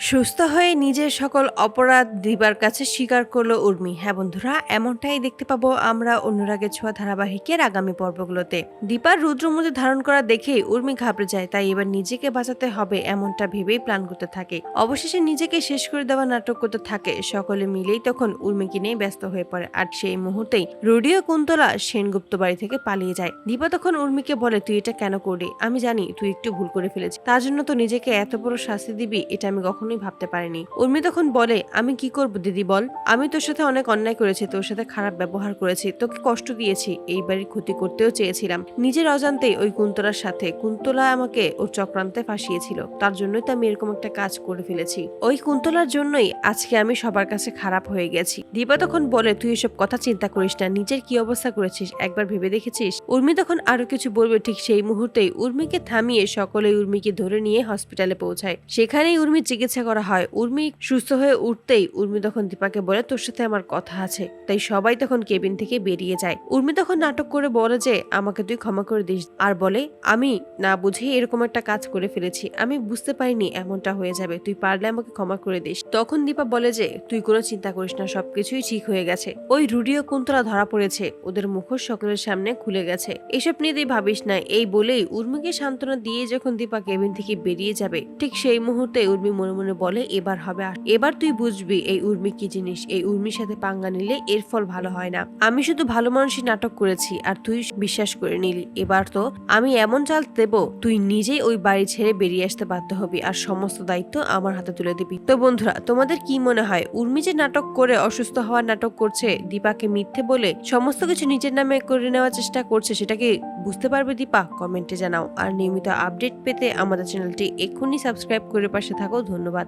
সুস্থ হয়ে নিজের সকল অপরাধ দীপার কাছে স্বীকার করলো উর্মি। হ্যাঁ বন্ধুরা, এমনটাই দেখতে পাবো আমরা অনুরাগের ছোঁয়া ধারাবাহিকের আগামী পর্বগুলোতে। দীপার রুদ্রমূর্তি ধারণ করা দেখেই উর্মি ঘাবড়ে যায়, তাই এবার নিজেকে বাঁচাতে হবে এমনটা ভেবেই প্ল্যান করতে থাকে। অবশেষে নিজেকে শেষ করে দেওয়া নাটক করতে থাকে। সকলে মিলেই তখন উর্মিকে নিয়ে ব্যস্ত হয়ে পড়ে, আর সেই মুহূর্তেই রুডি ও কুন্তলা সেনগুপ্ত বাড়ি থেকে পালিয়ে যায়। দীপা তখন উর্মিকে বলে, তুই এটা কেন করলি? আমি জানি তুই একটু ভুল করে ফেলেছিস, তার জন্য তো নিজেকে এত বড় শাস্তি দিবি এটা আমি কখনোই ভাবতে পারিনি। উর্মি তখন বলে, আমি কি করব দিদি বল, আমি তোর সাথে অনেক অন্যায় করেছি, তোর সাথে খারাপ ব্যবহার করেছি, তোকে কষ্ট দিয়েছি, এই বাড়ির ক্ষতি করতেও চেয়েছিলাম নিজের অজান্তেই ওই কুন্তলার সাথে। কুন্তলা আমাকে ওর চক্রান্তে ফাঁসিয়েছিল, তার জন্যই তো আমি এরকম একটা কাজ করে ফেলেছি। ওই কুন্তলার জন্যই আজকে আমি সবার কাছে খারাপ হয়ে গেছি। দীপা তখন বলে, তুই এসব কথা চিন্তা করিস না, নিজের কি অবস্থা করেছিস একবার ভেবে দেখেছিস? উর্মি তখন আরো কিছু বলবে, ঠিক সেই মুহূর্তেই উর্মিকে থামিয়ে সকলে উর্মিকে ধরে নিয়ে হসপিটালে পৌঁছায়। সেখানেই উর্মির চিকিৎসা করা হয়। উর্মি সুস্থ হয়ে উঠতেই উর্মি তখন দীপাকে বলে, তোর সাথে আমার কথা আছে। তাই সবাই তখন কেবিন থেকে বেরিয়ে যায়। উর্মি তখন নাটক করে বলে যে, আমাকে তুই ক্ষমা করে দিস, আর বলে, আমি না বুঝে এরকম একটা কাজ করে ফেলেছি, আমি বুঝতে পারিনি এমনটা হয়ে যাবে, তুই পারলে আমাকে ক্ষমা করে দিস। তখন দীপা বলে যে, তুই কোনো চিন্তা করিস না, সবকিছুই ঠিক হয়ে গেছে। ওই রুডিও কুন্তলা ধরা পড়েছে, ওদের মুখোশ সকলের সামনে খুলে গেছে, এসব নিয়ে তুই ভাবিস না। এই বলেই উর্মিকে সান্ত্বনা দিয়ে যখন দীপা কেবিন থেকে বেরিয়ে যাবে, ঠিক সেই মুহূর্তে উর্মি মনে মনে বলে, এবার হবে, এবার তুই বুঝবি এই উর্মি কি জিনিস। এই উর্মির সাথে পাঙ্গা নিলে এর ফল ভালো হয় না। আমি শুধু ভালো মানুষই নাটক করেছি আর তুই বিশ্বাস করে নিলি, এবার তো আমি এমন চাল দেব তুই নিজেই ওই বাড়ি ছেড়ে বেরিয়ে আসতে বাধ্য হবি, আর সমস্ত দায়িত্ব আমার হাতে তুলে দিবি। তো বন্ধুরা, তোমাদের কি মনে হয়, উর্মি যে নাটক করে অসুস্থ হওয়ার নাটক করছে, দীপাকে মিথ্যে বলে সমস্ত কিছু নিজের নামে করে নেওয়ার চেষ্টা করছে, সেটাকে বুঝতে পারবে দীপা? কমেন্টে জানাও। আর নিয়মিত আপডেট পেতে আমাদের চ্যানেলটি এক্ষুনি সাবস্ক্রাইব করে পাশে থাকো। ধন্যবাদ।